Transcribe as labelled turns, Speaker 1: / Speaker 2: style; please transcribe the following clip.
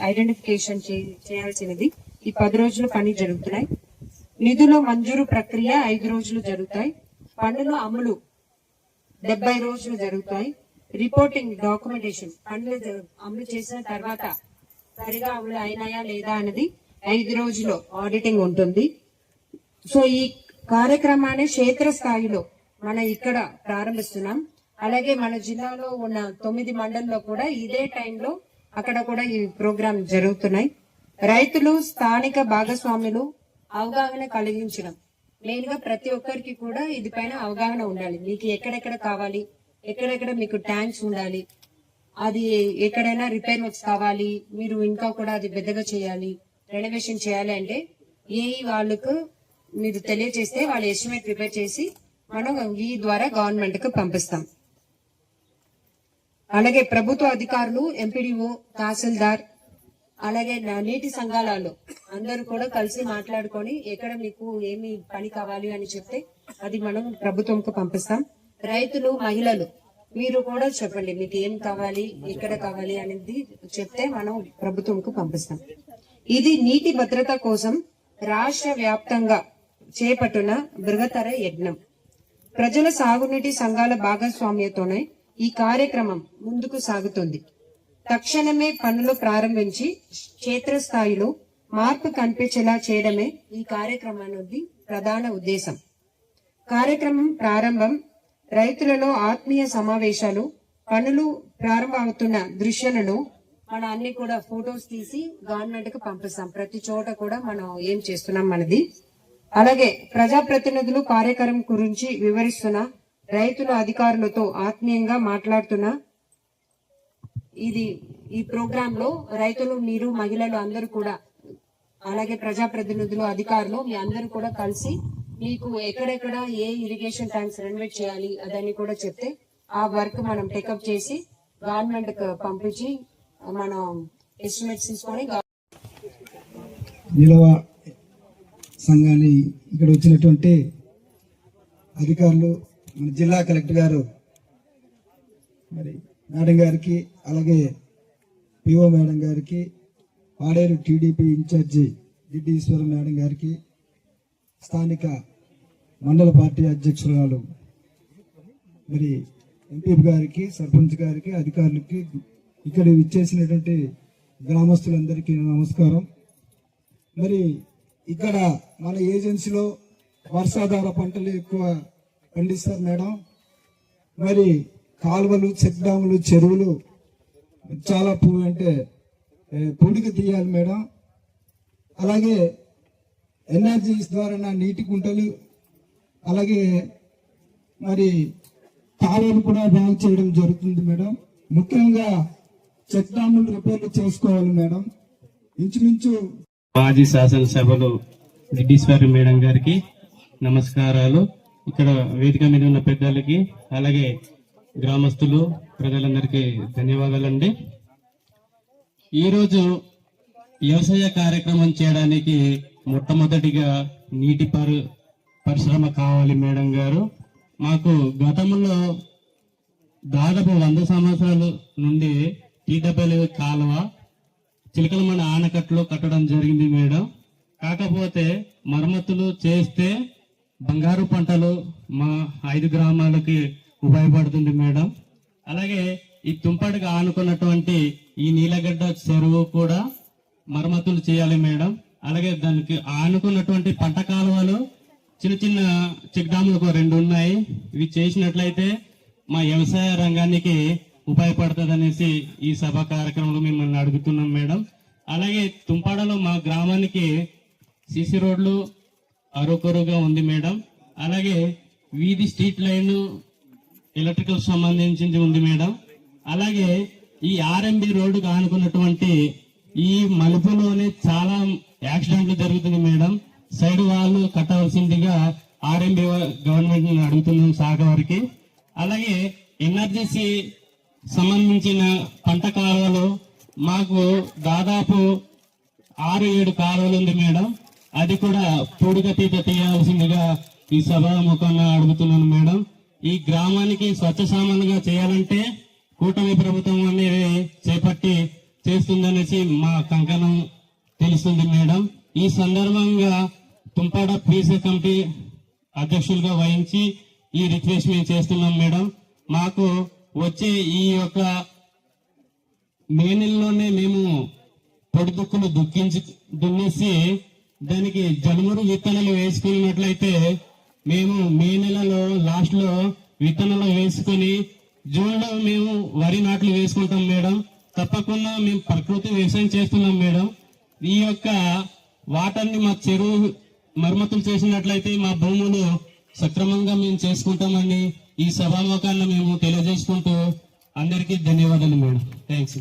Speaker 1: Identification చేయాల్సినది ఈ 10 రోజులు పని జరుగుతున్నాయి. నిధుల మంజూరు ప్రక్రియ 5 రోజులు జరుగుతాయి. పన్నుల అమలు 70 రోజులు జరుగుతాయి. రిపోర్టింగ్ డాక్యుమెంటేషన్ పన్నులు అమలు చేసిన తర్వాత సరిగా అమలు అయినాయా లేదా అనేది 5 రోజుల్లో ఆడిటింగ్ ఉంటుంది. సో ఈ కార్యక్రమాన్ని క్షేత్రస్థాయిలో మనం ఇక్కడ ప్రారంభిస్తున్నాం. అలాగే మన జిల్లాలో ఉన్న 9 మండలంలో కూడా ఇదే టైంలో అక్కడ కూడా ఈ ప్రోగ్రాం జరుగుతున్నాయి. రైతులు, స్థానిక భాగస్వాములు అవగాహన కలిగించడం మెయిన్ గా ప్రతి ఒక్కరికి కూడా ఇది పైన అవగాహన ఉండాలి. మీకు ఎక్కడెక్కడ కావాలి, ఎక్కడెక్కడ మీకు ట్యాంక్స్ ఉండాలి, అది ఎక్కడైనా రిపేర్ వర్క్స్ కావాలి, మీరు ఇంకా కూడా అది పెద్దగా చేయాలి, రెనోవేషన్ చేయాలి అంటే వాళ్ళకు మీరు తెలియజేస్తే వాళ్ళు ఎస్టిమేట్ ప్రిపేర్ చేసి మనం ఈ ద్వారా గవర్నమెంట్ కు పంపిస్తాం. అలాగే ప్రభుత్వ అధికారులు, ఎంపీడీఓ, తహసీల్దార్, అలాగే నీటి సంఘాలలో అందరూ కూడా కలిసి మాట్లాడుకొని ఎక్కడ మీకు ఏమి పని కావాలి అని చెప్తే అది మనం ప్రభుత్వంకు పంపిస్తాం. రైతులు, మహిళలు మీరు కూడా చెప్పండి మీకు ఏం కావాలి, ఎక్కడ కావాలి అనేది చెప్తే మనం ప్రభుత్వంకు పంపిస్తాం. ఇది నీటి భద్రత కోసం రాష్ట్ర వ్యాప్తంగా చేపట్టిన బృహత్తర యజ్ఞం. ప్రజల సాగునీటి సంఘాల భాగస్వామ్యంతోనే ఈ కార్యక్రమం ముందుకు సాగుతుంది. తక్షణమే పనులు ప్రారంభించి క్షేత్రస్థాయిలో మార్పు కనిపించేలా చేయడమే ఈ కార్యక్రమానికి ప్రధాన ఉద్దేశం. కార్యక్రమం ప్రారంభం రైతులలో ఆత్మీయ సమావేశాలు, పనులు ప్రారంభమవుతున్న దృశ్యాలను మన అన్ని కూడా ఫొటోస్ తీసి గవర్నమెంట్ కు పంపిస్తాం. ప్రతి చోట కూడా మనం ఏం చేస్తున్నాం మనది. అలాగే ప్రజాప్రతినిధులు కార్యక్రమం గురించి వివరిస్తున్న రైతుల అధికారులతో ఆత్మీయంగా మాట్లాడుతున్న ఈ ప్రోగ్రామ్ లో రైతులు, మీరు, మహిళలు అందరూ కూడా అలాగే ప్రజాప్రతినిధులు, అధికారులు మీ అందరూ కూడా కలిసి మీకు ఎక్కడెక్కడ ఏ ఇరిగేషన్ ట్యాంక్స్ రెనోవేట్ చేయాలి అదని కూడా చెప్తే ఆ వర్క్ మనం టేకప్ చేసి గవర్నమెంట్ కు పంపించి మనం ఎస్టిమేట్స్ తీసుకొని
Speaker 2: నిలవ సంఘాన్ని ఇక్కడ వచ్చినటువంటి అధికారులు, మన జిల్లా కలెక్టర్ గారు మరి మేడం గారికి, అలాగే పిఓ మేడం గారికి, పాడేరు టీడీపీ ఇన్ఛార్జి జిడ్డి ఈశ్వర మేడం గారికి, స్థానిక మండల పార్టీ అధ్యక్షురాలు మరి ఎంపీ గారికి, సర్పంచ్ గారికి, అధికారులకి, ఇక్కడ ఇచ్చేసినటువంటి గ్రామస్తులందరికీ నమస్కారం. మరి ఇక్కడ మన ఏజెన్సీలో వర్షాధార పంటలు ఎక్కువ పండిస్తారు మేడం. మరి కాలువలు, చెక్ డ్యాములు, చెరువులు చాలా పూడిక తీయాలి మేడం. అలాగే ఎన్ఆర్జీస్ ద్వారా నీటి కుంటలు, అలాగే మరి కాలువలు కూడా బ్యాన్ చేయడం జరుగుతుంది మేడం. ముఖ్యంగా చెక్ డ్యాములు రిపేర్లు చేసుకోవాలి మేడం. ఇంచుమించు
Speaker 3: మాజీ శాసనసభలు జిడ్డీశ్వరి మేడం గారికి నమస్కారాలు. ఇక్కడ వేదిక మీద ఉన్న పెద్దలకి, అలాగే గ్రామస్తులు, ప్రజలందరికీ ధన్యవాదాలండి. ఈరోజు వ్యవసాయ కార్యక్రమం చేయడానికి మొట్టమొదటిగా నీటి పరిశ్రమ కావాలి మేడం గారు. మాకు గతంలో దాదాపు 100 సంవత్సరాల నుండి టీడబ్ల్యూ కాలువ చిలకలమణ ఆనకట్లో కట్టడం జరిగింది మేడం. కాకపోతే మరమ్మతులు చేస్తే బంగారు పంటలు మా 5 గ్రామాలకి ఉపయోగపడుతుంది మేడం. అలాగే ఈ తుంపడిగా ఆనుకున్నటువంటి ఈ నీలగడ్డ చెరువు కూడా మరమ్మతులు చేయాలి మేడం. అలాగే దానికి ఆనుకున్నటువంటి పంట కాలువలు, చిన్న చిన్న చెక్ డ్యాములు 2 ఉన్నాయి. ఇవి చేసినట్లయితే మా వ్యవసాయ రంగానికి ఉపయోగపడుతుంది అనేసి ఈ సభ కార్యక్రమంలో మిమ్మల్ని అడుగుతున్నాం మేడం. అలాగే తుంపాడలో మా గ్రామానికి సిసి రోడ్లు అరుకొరుగా ఉంది మేడం. అలాగే వీధి స్ట్రీట్ లైన్ ఎలక్ట్రికల్ సంబంధించింది ఉంది మేడం. అలాగే ఈ ఆర్ఎంబి రోడ్డుకు ఆనుకున్నటువంటి ఈ మలుపులోనే చాలా యాక్సిడెంట్లు జరుగుతుంది మేడం. సైడ్ వాళ్ళు కట్టవలసిందిగా ఆర్ఎంబి గవర్నమెంట్ అడుగుతున్నాం శాఖ వారికి. అలాగే ఎన్ఆర్జీసీ సంబంధించిన పంట కాలువలు మాకు దాదాపు 6-7 కాలువలు ఉంది మేడం. అది కూడా పూడికతీత తీయాల్సిందిగా ఈ సభాముఖంగా అడుగుతున్నాను మేడం. ఈ గ్రామానికి స్వచ్ఛ సామాన్యంగా చేయాలంటే కూటమి ప్రభుత్వం అనేది చేపట్టి చేస్తుందనేసి మా కంకణం తెలుస్తుంది మేడం. ఈ సందర్భంగా తుంపాడ పీసీ కమిటీ అధ్యక్షులుగా వహించి ఈ రిక్వెస్ట్ మేము చేస్తున్నాం మేడం. మాకు వచ్చే ఈ యొక్క మే నెలలోనే మేము పొడి దుక్కులు దున్నేసి దానికి జనుమురు విత్తనాలు వేసుకున్నట్లయితే మేము మే నెలలో లాస్ట్ లో విత్తనాలు వేసుకొని జూన్ లో మేము వరి నాట్లు వేసుకుంటాం మేడం. తప్పకుండా మేము ప్రకృతి వ్యవసాయం చేస్తున్నాం మేడం. ఈ యొక్క వాటర్ ని మా చెరువు మరమ్మతులు చేసినట్లయితే మా భూములు సక్రమంగా మేము చేసుకుంటామని ఈ సభాముఖాన్ని మేము తెలియజేసుకుంటూ అందరికీ ధన్యవాదాలు మేడం. థ్యాంక్స్.